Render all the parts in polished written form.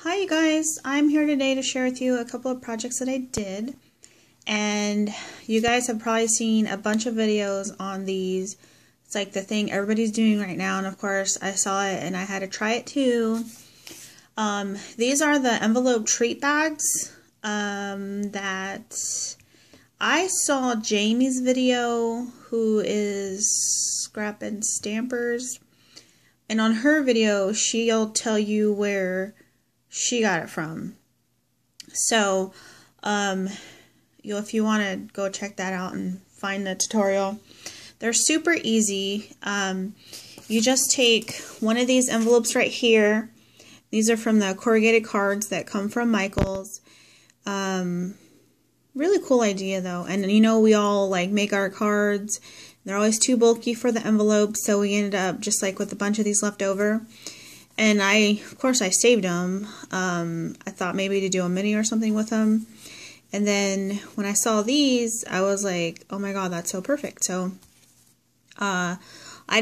Hi you guys, I'm here today to share with you a couple of projects that I did, and you guys have probably seen a bunch of videos on these. It's like the thing everybody's doing right now, and of course I saw it and I had to try it too. These are the envelope treat bags that I saw Jamie's video, who is Scrap and Stampers, and on her video she'll tell you where she got it from. So if you want to go check that out and find the tutorial, they're super easy. You just take one of these envelopes right here. These are from the corrugated cards that come from Michael's. Really cool idea though, and you know, we all like make our cards. They're always too bulky for the envelope, so we ended up just like with a bunch of these left over. And of course I saved them. I thought maybe to do a mini or something with them. And then when I saw these, I was like, oh my god, that's so perfect. So I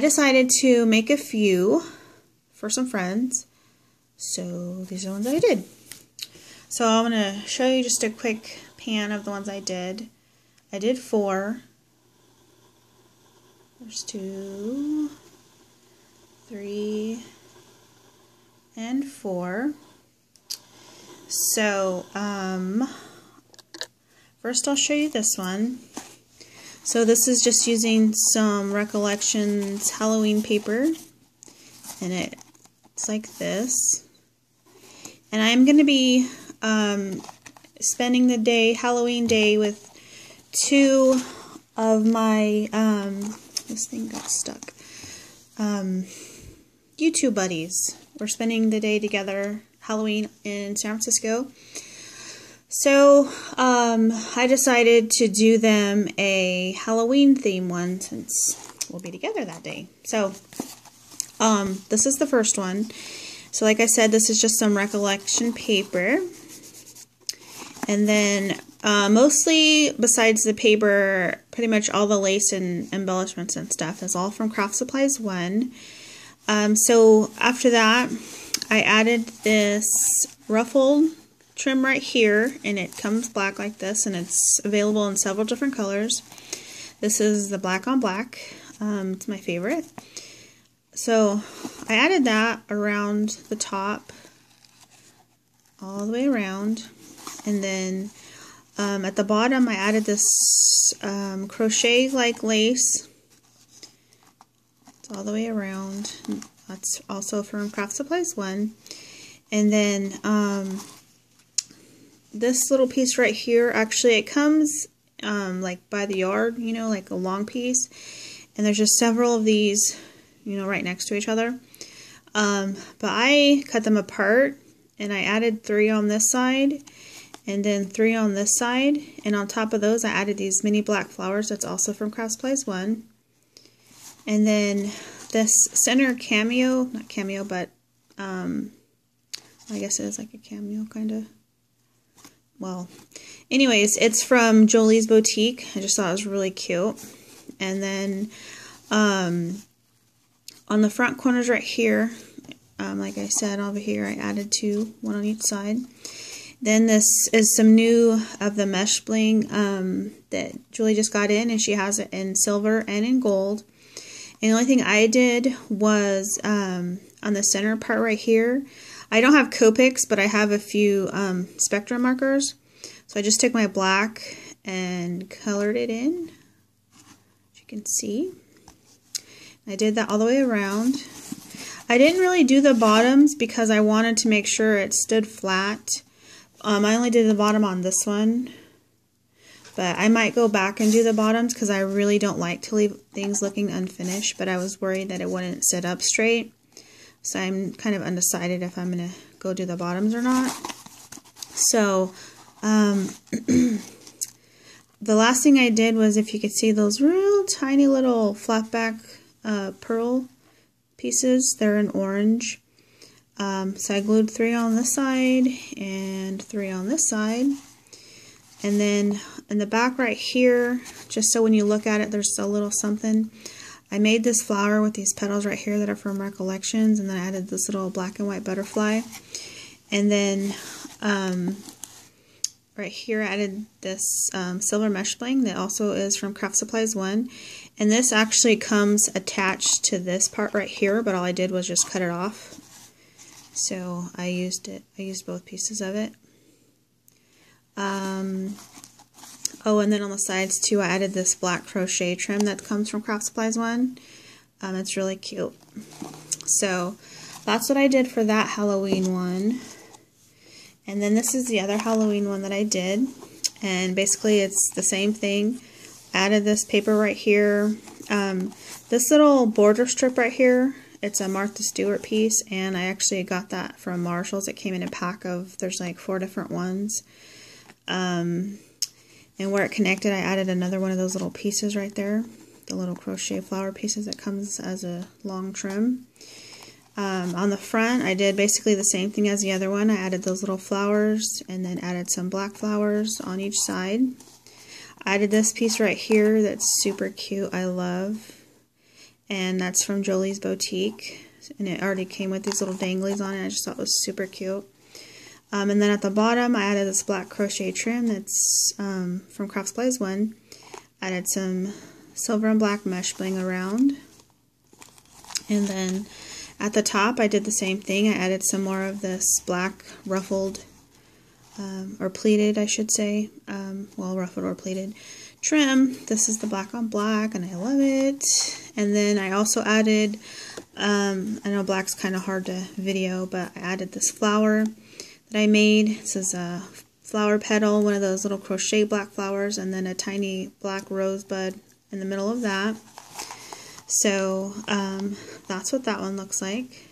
decided to make a few for some friends. So these are the ones that I did. So I'm going to show you just a quick pan of the ones I did. I did 4. There's 2, 3, and 4. So first I'll show you this one. So this is just using some Recollections Halloween paper, and it's like this. And I'm going to be spending the day, Halloween day, with 2 of my this thing got stuck, YouTube buddies. We're spending the day together, Halloween in San Francisco. So I decided to do them a Halloween theme one since we'll be together that day. So this is the first one. So like I said, this is just some Recollection paper. And then mostly, besides the paper, pretty much all the lace and embellishments and stuff is all from Craft Supplies 1. So after that, I added this ruffled trim right here, and it comes black like this, and it's available in several different colors. This is the black on black. It's my favorite. So I added that around the top, all the way around, and then at the bottom I added this crochet like lace. It's all the way around. That's also from Craft Supplies 1. And then this little piece right here, actually it comes like by the yard, you know, like a long piece. And there's just several of these, you know, right next to each other. But I cut them apart, and I added 3 on this side, and then 3 on this side. And on top of those, I added these mini black flowers. That's also from Craft Supplies 1. And then this center cameo, not cameo, but I guess it is like a cameo, kind of. Well, anyways, it's from Jolie's Boutique. I just thought it was really cute. And then on the front corners right here, like I said, over here I added 2, 1 on each side. Then this is some new of the mesh bling that Julie just got in, and she has it in silver and in gold. And the only thing I did was on the center part right here, I don't have Copics, but I have a few Spectrum markers. So I just took my black and colored it in, as you can see. I did that all the way around. I didn't really do the bottoms because I wanted to make sure it stood flat. I only did the bottom on this one, but I might go back and do the bottoms because I really don't like to leave things looking unfinished, but I was worried that it wouldn't sit up straight. So I'm kind of undecided if I'm going to go do the bottoms or not. So the last thing I did was, if you could see those real tiny little flat back pearl pieces, they're in orange. So I glued 3 on this side and 3 on this side. And then in the back right here, just so when you look at it, there's a little something. I made this flower with these petals right here that are from Recollections, and then I added this little black and white butterfly. And then right here I added this silver mesh bling that also is from Craft Supplies 1. And this actually comes attached to this part right here, but all I did was just cut it off. So I used both pieces of it. Oh, and then on the sides too, I added this black crochet trim that comes from Craft Supplies 1. It's really cute. So that's what I did for that Halloween one. And then this is the other Halloween one that I did. And basically it's the same thing. Added this paper right here. This little border strip right here, it's a Martha Stewart piece, and I actually got that from Marshall's. It came in a pack of, there's like 4 different ones. And where it connected, I added another one of those little pieces right there. The little crochet flower pieces that comes as a long trim. On the front, I did basically the same thing as the other one. I added those little flowers and then added some black flowers on each side. I added this piece right here that's super cute, I love. And that's from Jolie's Boutique. And it already came with these little danglies on it. I just thought it was super cute. And then at the bottom, I added this black crochet trim that's from Craft Supplies 1. Added some silver and black mesh bling around. And then at the top, I did the same thing. I added some more of this black ruffled, or pleated, I should say. Well, ruffled or pleated trim. This is the black on black, and I love it. And then I also added, I know black's kind of hard to video, but I added this flower that I made. This is a flower petal, one of those little crochet black flowers, and then a tiny black rosebud in the middle of that. So that's what that one looks like.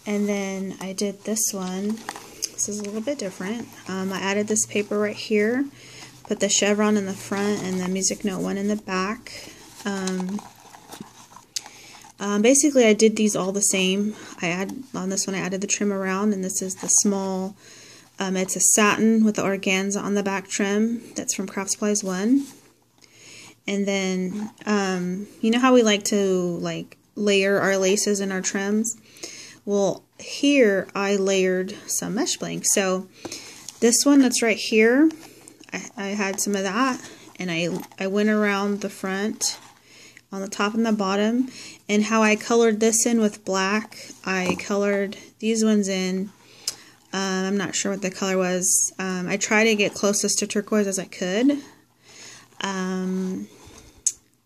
And then I did this one. This is a little bit different. I added this paper right here, put the chevron in the front and the music note one in the back. Basically I did these all the same. On this one I added the trim around, and this is the small, it's a satin with the organza on the back trim. That's from Craft Supplies 1. And then, you know how we like to layer our laces and our trims? Well, here I layered some mesh bling. So this one that's right here, I had some of that, and I went around the front on the top and the bottom. And how I colored this in with black, I colored these ones in, I'm not sure what the color was. I tried to get closest to turquoise as I could.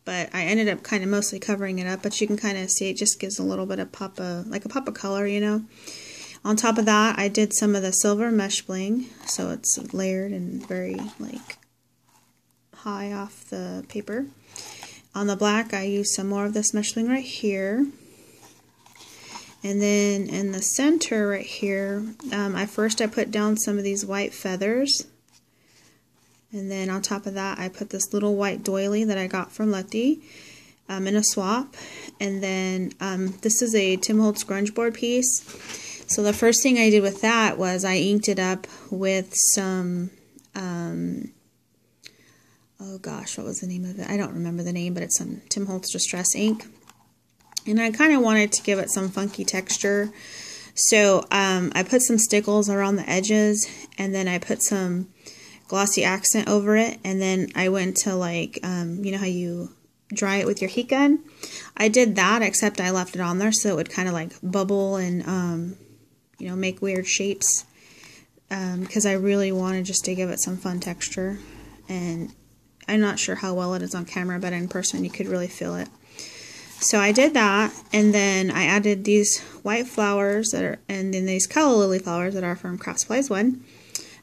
But I ended up kind of mostly covering it up, but you can kind of see it just gives a little bit of pop of color, you know. On top of that, I did some of the silver mesh bling, so it's layered and very high off the paper. On the black, I used some more of this mesh bling right here. And then in the center right here, I put down some of these white feathers. And then on top of that, I put this little white doily that I got from Letty in a swap. And then this is a Tim Holtz grunge board piece. So the first thing I did with that was I inked it up with some, oh gosh, what was the name of it? I don't remember the name, but it's some Tim Holtz Distress ink. And I kind of wanted to give it some funky texture. So I put some stickles around the edges, and then I put some glossy accent over it, and then I went to you know how you dry it with your heat gun? I did that, except I left it on there so it would kind of bubble and you know, make weird shapes, because I really wanted just to give it some fun texture. And I'm not sure how well it is on camera, but in person you could really feel it. So I did that, and then I added these white flowers and then these calla lily flowers that are from Craft Supplies 1.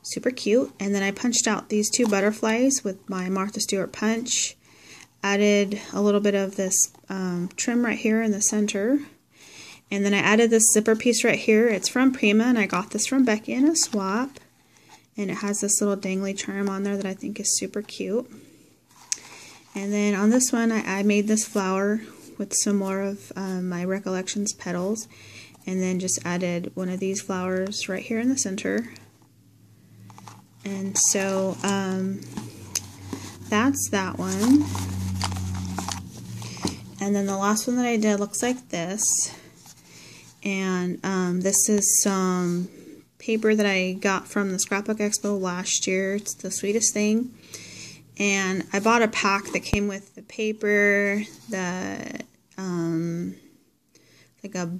Super cute. And then I punched out these 2 butterflies with my Martha Stewart punch. Added a little bit of this trim right here in the center. And then I added this zipper piece right here. It's from Prima, and I got this from Becky in a swap. And it has this little dangly charm on there that I think is super cute. And then on this one, I made this flower with some more of my Recollections petals. And then just added one of these flowers right here in the center. And so that's that one. And then the last one that I did looks like this. And this is some paper that I got from the Scrapbook Expo last year. It's the sweetest thing. And I bought a pack that came with the paper, the like a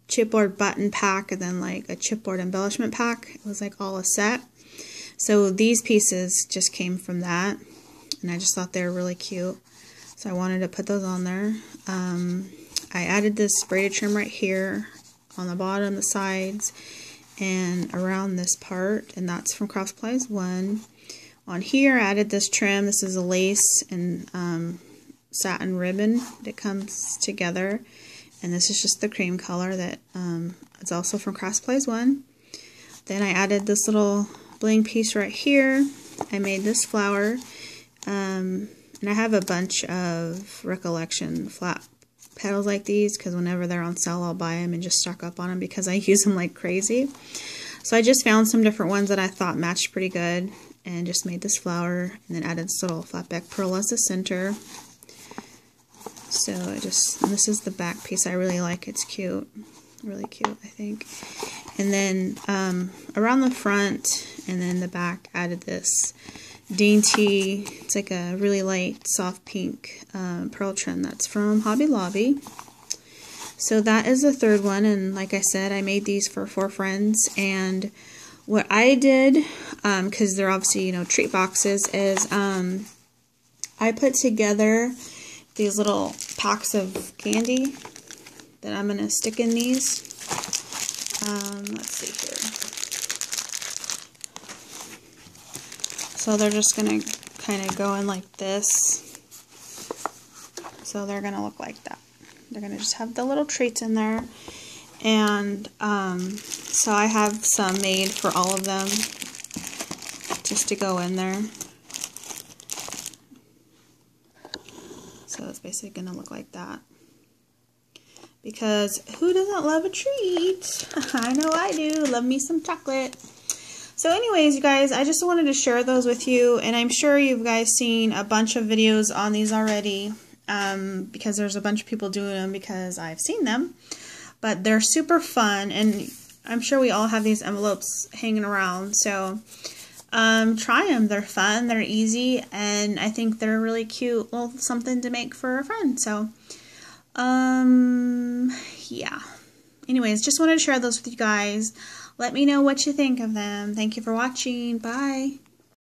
chipboard button pack, and then like a chipboard embellishment pack. It was like all a set. So these pieces just came from that, and I just thought they were really cute. So I wanted to put those on there. I added this braided trim right here on the bottom, the sides, and around this part, and that's from Craft Supplies 1. On here, I added this trim. This is a lace and satin ribbon that comes together, and this is just the cream color that it's also from Craft Supplies 1. Then I added this little bling piece right here. I made this flower, and I have a bunch of Recollection flat petals like these because whenever they're on sale, I'll buy them and just stock up on them because I use them like crazy. So I just found some different ones that I thought matched pretty good, and just made this flower, and then added this little flat back pearl as the center. So and this is the back piece. I really like. It's cute, really cute, I think. And then around the front and then the back, added this dainty, it's like a really light soft pink pearl trim that's from Hobby Lobby. So that is the third one, and like I said, I made these for 4 friends. And what I did, because they're obviously, you know, treat boxes, is I put together these little packs of candy that I'm going to stick in these. Let's see here. So they're just going to kind of go in like this. So they're going to look like that. They're going to just have the little treats in there. And so I have some made for all of them just to go in there. So it's basically going to look like that. Because who doesn't love a treat? I know I do. Love me some chocolate. So anyways, you guys, I just wanted to share those with you. And I'm sure you guys seen a bunch of videos on these already. Because there's a bunch of people doing them because I've seen them. But they're super fun, and I'm sure we all have these envelopes hanging around, so try them. They're fun, they're easy, and I think they're really cute little something to make for a friend. So yeah, anyways, just wanted to share those with you guys. Let me know what you think of them. Thank you for watching. Bye.